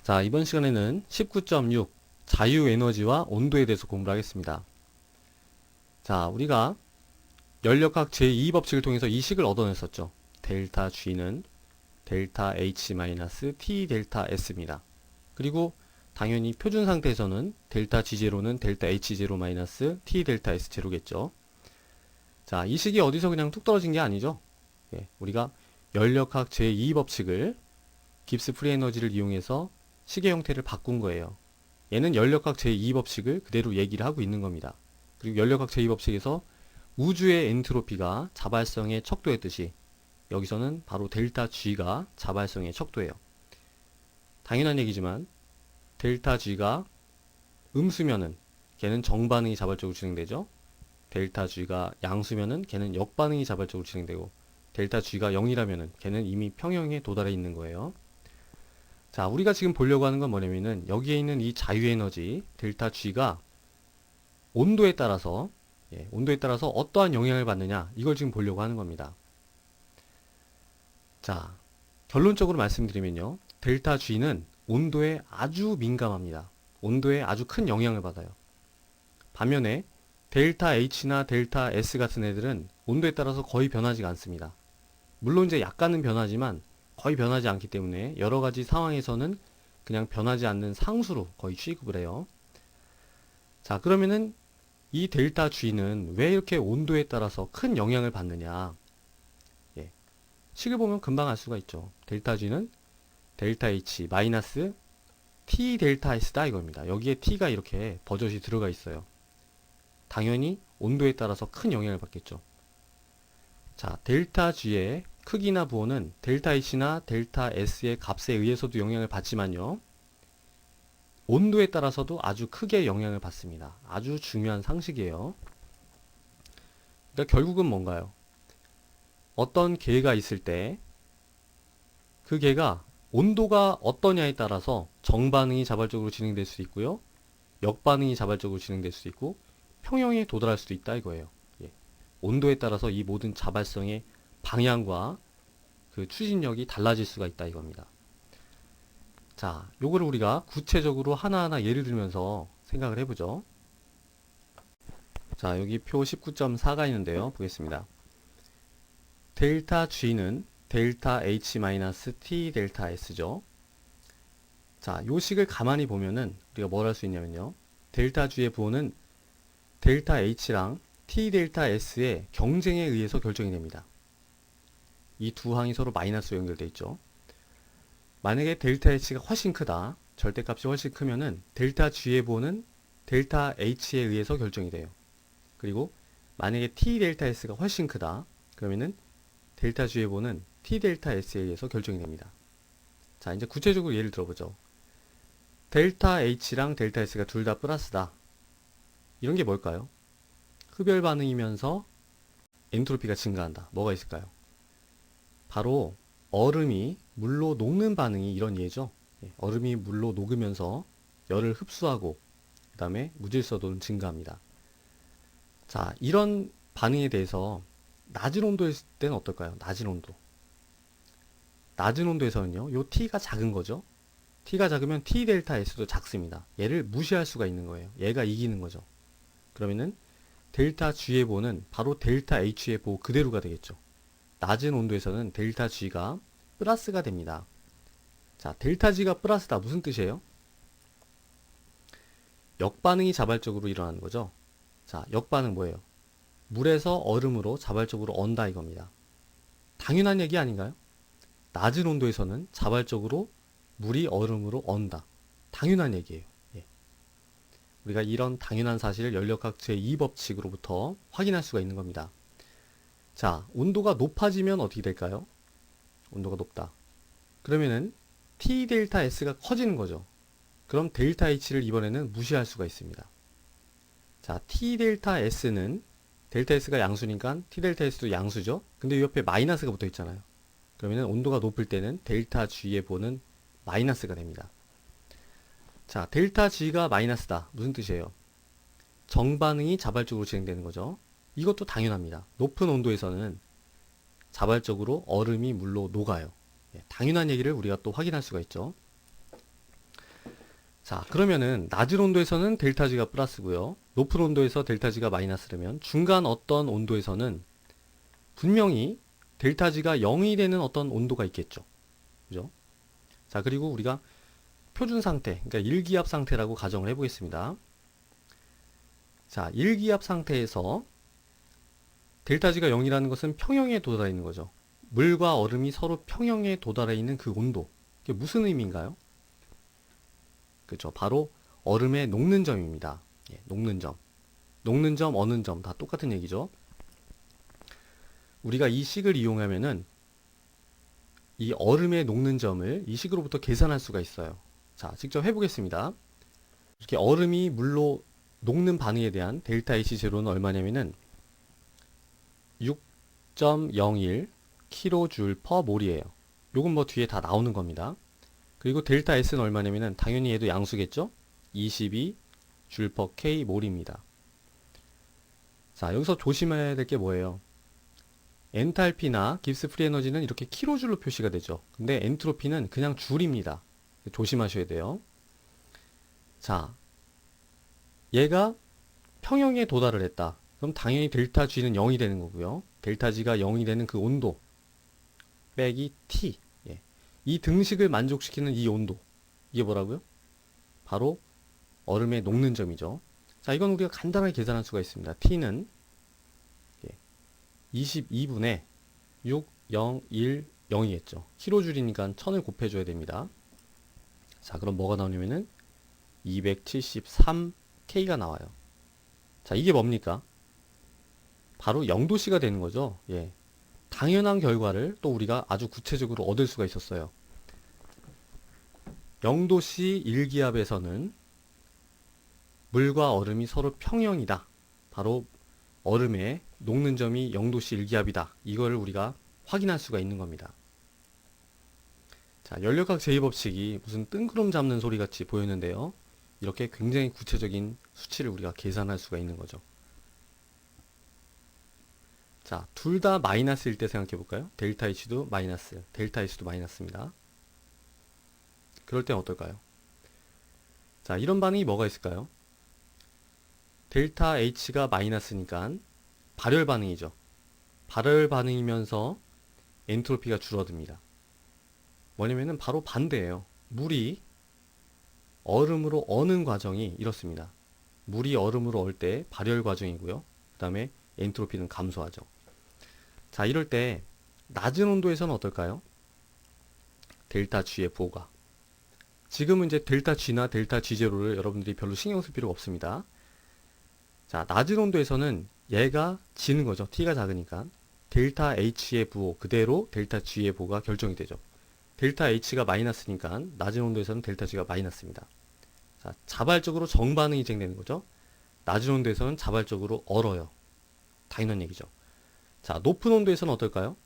자, 이번 시간에는 19.6 자유에너지와 온도에 대해서 공부를 하겠습니다. 자, 우리가 열역학 제2법칙을 통해서 이 식을 얻어냈었죠. 델타 G는 델타 H-T 델타 S입니다. 그리고 당연히 표준 상태에서는 델타 G0는 델타 H0 T 델타 S0겠죠. 자, 이 식이 어디서 그냥 뚝 떨어진 게 아니죠. 우리가 열역학 제2법칙을 깁스 프리 에너지를 이용해서 식의 형태를 바꾼 거예요. 얘는 열역학 제2법칙을 그대로 얘기를 하고 있는 겁니다. 그리고 열역학 제2법칙에서 우주의 엔트로피가 자발성의 척도였듯이 여기서는 바로 델타 G가 자발성의 척도예요. 당연한 얘기지만 델타 G가 음수면은 걔는 정반응이 자발적으로 진행되죠. 델타 G가 양수면은 걔는 역반응이 자발적으로 진행되고 델타 G가 0이라면은 걔는 이미 평형에 도달해 있는 거예요. 자, 우리가 지금 보려고 하는 건 뭐냐면은 여기에 있는 이 자유에너지 델타 G가 온도에 따라서 어떠한 영향을 받느냐 이걸 지금 보려고 하는 겁니다. 자, 결론적으로 말씀드리면요. 델타 G는 온도에 아주 민감합니다. 온도에 아주 큰 영향을 받아요. 반면에 델타 H나 델타 S 같은 애들은 온도에 따라서 거의 변하지가 않습니다. 물론 이제 약간은 변하지만 거의 변하지 않기 때문에 여러 가지 상황에서는 그냥 변하지 않는 상수로 거의 취급을 해요. 자, 그러면은 이 델타 G는 왜 이렇게 온도에 따라서 큰 영향을 받느냐? 식을 보면 금방 알 수가 있죠. 델타 G는 델타 H 마이너스 T 델타 S다 이겁니다. 여기에 T가 이렇게 버젓이 들어가 있어요. 당연히 온도에 따라서 큰 영향을 받겠죠. 자, 델타 G의 크기나 부호는 델타 H나 델타 S의 값에 의해서도 영향을 받지만요. 온도에 따라서도 아주 크게 영향을 받습니다. 아주 중요한 상식이에요. 그러니까 결국은 뭔가요? 어떤 계가 있을 때 그 계가 온도가 어떠냐에 따라서 정반응이 자발적으로 진행될 수 있고요. 역반응이 자발적으로 진행될 수 있고 평형에 도달할 수도 있다 이거예요. 온도에 따라서 이 모든 자발성의 방향과 그 추진력이 달라질 수가 있다 이겁니다. 자, 요거를 우리가 구체적으로 하나하나 예를 들면서 생각을 해보죠. 자, 여기 표 19.4가 있는데요. 보겠습니다. 델타 G는 델타 H-T 델타 S죠. 자, 요 식을 가만히 보면은 우리가 뭘 할 수 있냐면요. 델타 G의 부호는 델타 H랑 T 델타 S의 경쟁에 의해서 결정이 됩니다. 이 두 항이 서로 마이너스로 연결되어 있죠. 만약에 델타 H가 훨씬 크다. 절대값이 훨씬 크면은 델타 G의 부호는 델타 H에 의해서 결정이 돼요. 그리고 만약에 T 델타 S가 훨씬 크다. 그러면은 델타 G의 부호는 T 델타 S에 의해서 결정이 됩니다. 자, 이제 구체적으로 예를 들어보죠. 델타 H랑 델타 S가 둘 다 플러스다. 이런 게 뭘까요? 흡열 반응이면서 엔트로피가 증가한다. 뭐가 있을까요? 바로 얼음이 물로 녹는 반응이 이런 예죠. 얼음이 물로 녹으면서 열을 흡수하고 그 다음에 무질서도는 증가합니다. 자, 이런 반응에 대해서 낮은 온도였을 때는 어떨까요? 낮은 온도. 낮은 온도에서는요. 요 T가 작은 거죠. T가 작으면 T 델타 S도 작습니다. 얘를 무시할 수가 있는 거예요. 얘가 이기는 거죠. 그러면은 델타 G의 보는 바로 델타 H의 보 그대로가 되겠죠. 낮은 온도에서는 델타 G가 플러스가 됩니다. 자, 델타 G가 플러스다. 무슨 뜻이에요? 역반응이 자발적으로 일어나는 거죠. 자, 역반응 뭐예요? 물에서 얼음으로 자발적으로 언다 이겁니다. 당연한 얘기 아닌가요? 낮은 온도에서는 자발적으로 물이 얼음으로 언다. 당연한 얘기예요. 우리가 이런 당연한 사실을 열역학 제2법칙으로부터 확인할 수가 있는 겁니다. 자, 온도가 높아지면 어떻게 될까요? 온도가 높다. 그러면은 T 델타 S가 커지는 거죠. 그럼 델타 H를 이번에는 무시할 수가 있습니다. 자, T 델타 S는 델타 S가 양수니까 T 델타 S도 양수죠. 근데 이 옆에 마이너스가 붙어 있잖아요. 그러면은 온도가 높을 때는 델타 G의 보는 마이너스가 됩니다. 자, 델타 G가 마이너스다. 무슨 뜻이에요? 정반응이 자발적으로 진행되는 거죠. 이것도 당연합니다. 높은 온도에서는 자발적으로 얼음이 물로 녹아요. 당연한 얘기를 우리가 또 확인할 수가 있죠. 자, 그러면은 낮은 온도에서는 델타 G가 플러스고요. 높은 온도에서 델타 G가 마이너스라면 중간 어떤 온도에서는 분명히 델타 G가 0이 되는 어떤 온도가 있겠죠. 그죠? 자, 그리고 우리가 표준 상태, 그러니까 일기압 상태라고 가정을 해보겠습니다. 자, 일기압 상태에서 델타 G가 0이라는 것은 평형에 도달해 있는 거죠. 물과 얼음이 서로 평형에 도달해 있는 그 온도. 이게 무슨 의미인가요? 그죠? 바로 얼음의 녹는 점입니다. 예, 녹는 점. 녹는 점, 어는 점 다 똑같은 얘기죠. 우리가 이 식을 이용하면은 이 얼음의 녹는 점을 이 식으로부터 계산할 수가 있어요. 자, 직접 해보겠습니다. 이렇게 얼음이 물로 녹는 반응에 대한 델타 H0는 얼마냐면은 6.01 kJ per 몰이에요. 요건 뭐 뒤에 다 나오는 겁니다. 그리고 델타 S는 얼마냐면은 당연히 얘도 양수겠죠? 22 줄 per K 몰입니다. 자, 여기서 조심해야 될 게 뭐예요? 엔탈피나 깁스 프리 에너지는 이렇게 킬로줄로 표시가 되죠. 근데 엔트로피는 그냥 줄입니다. 조심하셔야 돼요. 자, 얘가 평형에 도달을 했다. 그럼 당연히 델타 G는 0이 되는 거고요. 델타 G가 0이 되는 그 온도 빼기 T. 예. 이 등식을 만족시키는 이 온도. 이게 뭐라고요? 바로 얼음의 녹는 점이죠. 자, 이건 우리가 간단하게 계산할 수가 있습니다. T는 22분의 6010이겠죠. 킬로줄이니까 1000을 곱해줘야 됩니다. 자, 그럼 뭐가 나오냐면은 273K가 나와요. 자, 이게 뭡니까? 바로 0도씨가 되는 거죠. 예. 당연한 결과를 또 우리가 아주 구체적으로 얻을 수가 있었어요. 0도씨 일기압에서는 물과 얼음이 서로 평형이다. 바로 얼음의 녹는 점이 0도씨 일기압이다. 이거를 우리가 확인할 수가 있는 겁니다. 자, 연력학 제2법칙이 무슨 뜬구름 잡는 소리 같이 보였는데요. 이렇게 굉장히 구체적인 수치를 우리가 계산할 수가 있는 거죠. 자, 둘 다 마이너스일 때 생각해 볼까요? 델타 H도 마이너스, 델타 S도 마이너스입니다. 그럴 땐 어떨까요? 자, 이런 반응이 뭐가 있을까요? 델타 H가 마이너스니까 발열 반응이죠. 발열 반응이면서 엔트로피가 줄어듭니다. 뭐냐면은 바로 반대예요. 물이 얼음으로 어는 과정이 이렇습니다. 물이 얼음으로 얼 때 발열 과정이고요. 그 다음에 엔트로피는 감소하죠. 자, 이럴 때 낮은 온도에서는 어떨까요? 델타 GFO가. 지금은 이제 델타 G나 델타 G0를 여러분들이 별로 신경 쓸 필요가 없습니다. 자, 낮은 온도에서는 얘가 지는 거죠. T가 작으니까. 델타 HFO 그대로 델타 GFO가 결정이 되죠. 델타 H가 마이너스니까 낮은 온도에서는 델타 G가 마이너스입니다. 자, 자발적으로 정반응이 진행되는 거죠. 낮은 온도에서는 자발적으로 얼어요. 당연한 얘기죠. 자, 높은 온도에서는 어떨까요?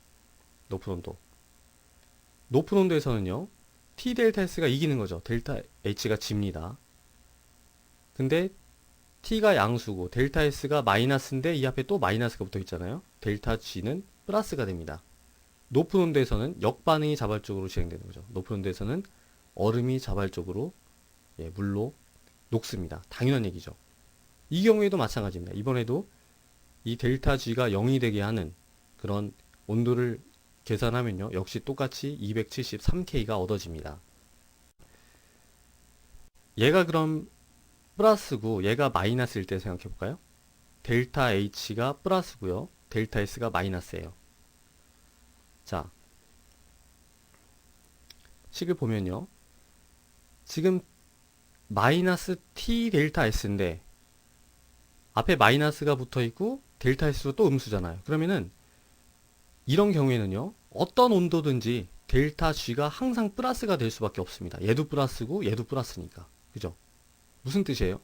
높은 온도. 높은 온도에서는요. T 델타 S가 이기는 거죠. 델타 H가 집니다. 근데 T가 양수고 델타 S가 마이너스인데 이 앞에 또 마이너스가 붙어 있잖아요. 델타 G는 플러스가 됩니다. 높은 온도에서는 역반응이 자발적으로 진행되는 거죠. 높은 온도에서는 얼음이 자발적으로 물로 녹습니다. 당연한 얘기죠. 이 경우에도 마찬가지입니다. 이번에도 이 델타 G가 0이 되게 하는 그런 온도를 계산하면요. 역시 똑같이 273K가 얻어집니다. 얘가 그럼 플러스고 얘가 마이너스일 때 생각해 볼까요? 델타 H가 플러스고요. 델타 S가 마이너스예요. 자, 식을 보면요. 지금 마이너스 T 델타 S인데 앞에 마이너스가 붙어 있고 델타 S도 또 음수잖아요. 그러면은 이런 경우에는요. 어떤 온도든지 델타 G가 항상 플러스가 될 수밖에 없습니다. 얘도 플러스고 얘도 플러스니까. 그죠? 무슨 뜻이에요?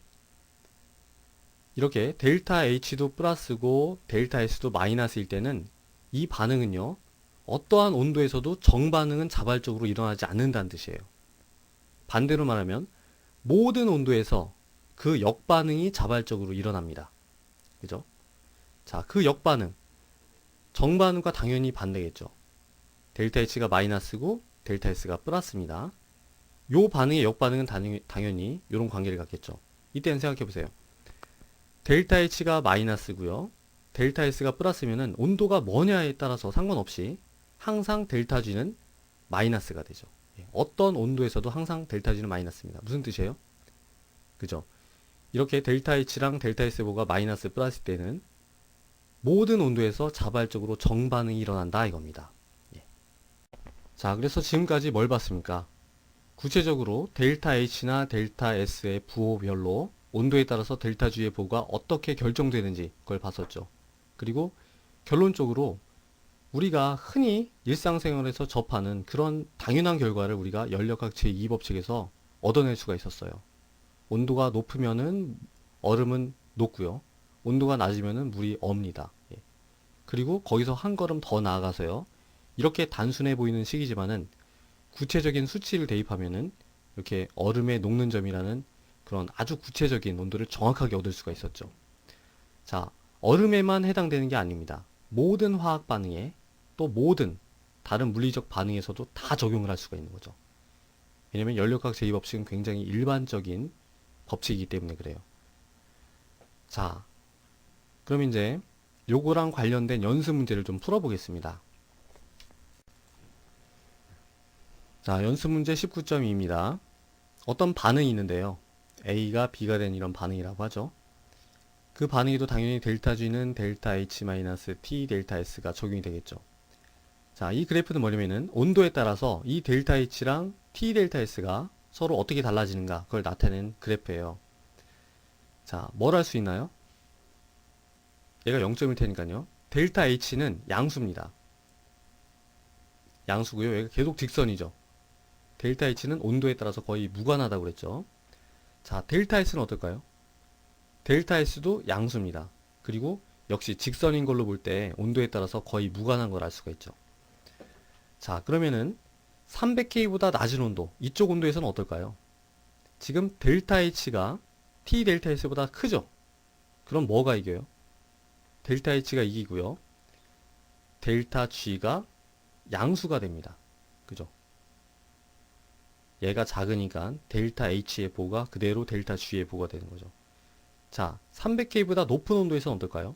이렇게 델타 H도 플러스고 델타 S도 마이너스일 때는 이 반응은요. 어떠한 온도에서도 정반응은 자발적으로 일어나지 않는다는 뜻이에요. 반대로 말하면 모든 온도에서 그 역반응이 자발적으로 일어납니다. 그죠? 자, 그 역반응. 정반응과 당연히 반대겠죠. 델타 H가 마이너스고 델타 S가 플러스입니다. 요 반응의 역반응은 당연히 이런 관계를 갖겠죠. 이때는 생각해 보세요. 델타 H가 마이너스고요. 델타 S가 플러스면은 온도가 뭐냐에 따라서 상관없이 항상 델타 G는 마이너스가 되죠. 어떤 온도에서도 항상 델타 G는 마이너스입니다. 무슨 뜻이에요? 그죠? 이렇게 델타 H랑 델타 S4가 마이너스 플러스 때는 모든 온도에서 자발적으로 정반응이 일어난다 이겁니다. 자, 그래서 지금까지 뭘 봤습니까? 구체적으로 델타 H나 델타 S의 부호별로 온도에 따라서 델타 G의 부호가 어떻게 결정되는지 그걸 봤었죠. 그리고 결론적으로 우리가 흔히 일상생활에서 접하는 그런 당연한 결과를 우리가 연력학 제2법칙에서 얻어낼 수가 있었어요. 온도가 높으면은 얼음은 녹고요. 온도가 낮으면은 물이 없니다. 그리고 거기서 한 걸음 더 나아가서요. 이렇게 단순해 보이는 식이지만은 구체적인 수치를 대입하면은 이렇게 얼음의 녹는 점이라는 그런 아주 구체적인 온도를 정확하게 얻을 수가 있었죠. 자, 얼음에만 해당되는 게 아닙니다. 모든 화학 반응에 또 모든 다른 물리적 반응에서도 다 적용을 할 수가 있는 거죠. 왜냐면 연력학 제2법칙은 굉장히 일반적인 법칙이기 때문에 그래요. 자, 그럼 이제 요거랑 관련된 연습 문제를 좀 풀어보겠습니다. 자, 연습 문제 19.2입니다. 어떤 반응이 있는데요. A가 B가 된 이런 반응이라고 하죠. 그 반응에도 당연히 델타 G는 델타 H-T 델타 S가 적용이 되겠죠. 자, 이 그래프는 뭐냐면은 온도에 따라서 이 델타 H랑 T 델타 S가 서로 어떻게 달라지는가 그걸 나타내는 그래프예요. 자, 뭘 할 수 있나요? 얘가 0점일 테니까요. 델타 H는 양수입니다. 양수고요. 얘가 계속 직선이죠. 델타 H는 온도에 따라서 거의 무관하다고 그랬죠. 자, 델타 S는 어떨까요? 델타 S도 양수입니다. 그리고 역시 직선인 걸로 볼 때 온도에 따라서 거의 무관한 걸 알 수가 있죠. 자, 그러면은 300K보다 낮은 온도, 이쪽 온도에서는 어떨까요? 지금 델타 H가 T 델타 S보다 크죠? 그럼 뭐가 이겨요? 델타 H가 이기고요. 델타 G가 양수가 됩니다. 그죠? 얘가 작으니까 델타 H의 보가 그대로 델타 G의 보가 되는 거죠. 자, 300K보다 높은 온도에서는 어떨까요?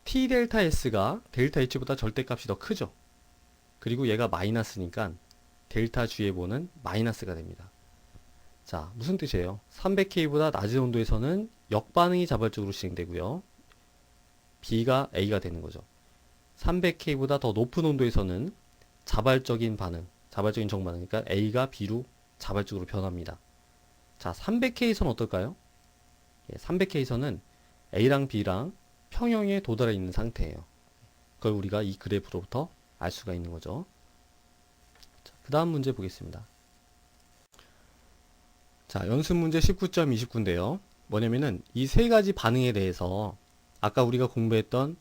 T 델타 S가 델타 H보다 절대값이 더 크죠? 그리고 얘가 마이너스니까 델타 G의 보는 마이너스가 됩니다. 자, 무슨 뜻이에요? 300K보다 낮은 온도에서는 역반응이 자발적으로 진행되고요. B가 A가 되는 거죠. 300K보다 더 높은 온도에서는 자발적인 반응, 자발적인 정반응, 그러니까 A가 B로 자발적으로 변합니다. 자, 300K에서는 어떨까요? 300K에서는 A랑 B랑 평형에 도달해 있는 상태예요. 그걸 우리가 이 그래프로부터 알 수가 있는 거죠. 그 다음 문제 보겠습니다. 자, 연습 문제 19.29인데요. 뭐냐면은 이 세 가지 반응에 대해서 아까 우리가 공부했던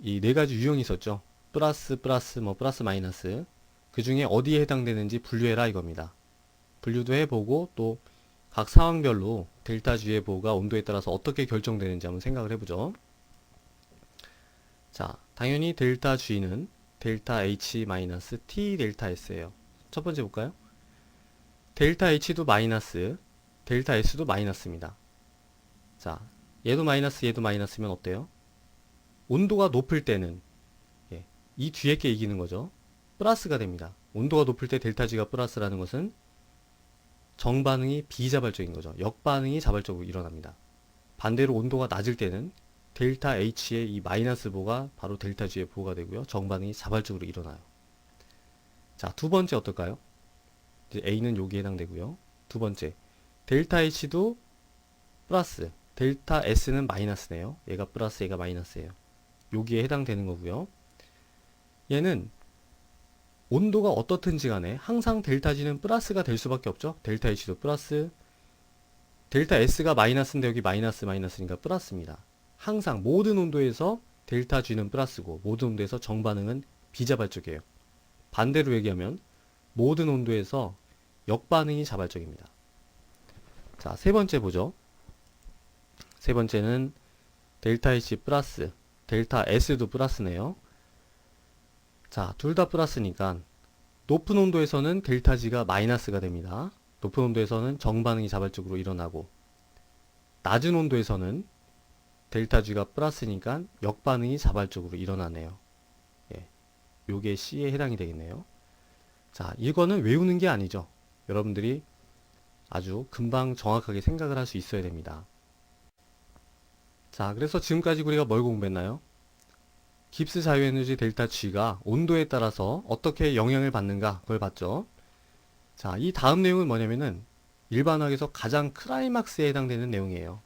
이 네 가지 유형이 있었죠. 플러스, 플러스 마이너스. 그 중에 어디에 해당되는지 분류해라 이겁니다. 분류도 해보고 또 각 상황별로 델타 G의 보호가 온도에 따라서 어떻게 결정되는지 한번 생각을 해보죠. 자, 당연히 델타 G는 델타 H-T 델타 S예요. 첫 번째 볼까요? 델타 H도 마이너스, 델타 S도 마이너스입니다. 자, 얘도 마이너스면 어때요? 온도가 높을 때는 이 뒤에 게 이기는 거죠. 플러스가 됩니다. 온도가 높을 때 델타 G가 플러스라는 것은 정반응이 비자발적인 거죠. 역반응이 자발적으로 일어납니다. 반대로 온도가 낮을 때는 델타 H의 이 마이너스 보가 바로 델타 G의 보가 되고요. 정반응이 자발적으로 일어나요. 자, 두 번째 어떨까요? 이제 A는 여기에 해당되고요. 두 번째, 델타 H도 플러스, 델타 S는 마이너스네요. 얘가 플러스, 얘가 마이너스예요. 여기에 해당되는 거고요. 얘는 온도가 어떻든지 간에 항상 델타 G는 플러스가 될 수밖에 없죠. 델타 H도 플러스, 델타 S가 마이너스인데 여기 마이너스니까 플러스입니다. 항상 모든 온도에서 델타 G는 플러스고 모든 온도에서 정반응은 비자발적이에요. 반대로 얘기하면 모든 온도에서 역반응이 자발적입니다. 자, 세 번째 보죠. 세 번째는 델타 H 플러스, 델타 S도 플러스네요. 자, 둘 다 플러스니까 높은 온도에서는 델타 G가 마이너스가 됩니다. 높은 온도에서는 정반응이 자발적으로 일어나고, 낮은 온도에서는 델타 G가 플러스니까 역반응이 자발적으로 일어나네요. 예, 요게 C에 해당이 되겠네요. 자, 이거는 외우는 게 아니죠. 여러분들이 아주 금방 정확하게 생각을 할 수 있어야 됩니다. 자, 그래서 지금까지 우리가 뭘 공부했나요? 깁스 자유에너지 델타 G가 온도에 따라서 어떻게 영향을 받는가 그걸 봤죠. 자, 이 다음 내용은 뭐냐면은 일반화학에서 가장 클라이막스에 해당되는 내용이에요.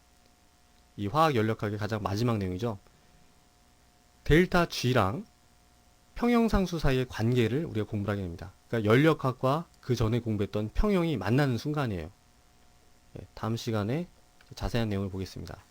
이 화학 연력학의 가장 마지막 내용이죠. 델타 G랑 평형상수 사이의 관계를 우리가 공부를 하게 됩니다. 그러니까 연력학과 그 전에 공부했던 평형이 만나는 순간이에요. 다음 시간에 자세한 내용을 보겠습니다.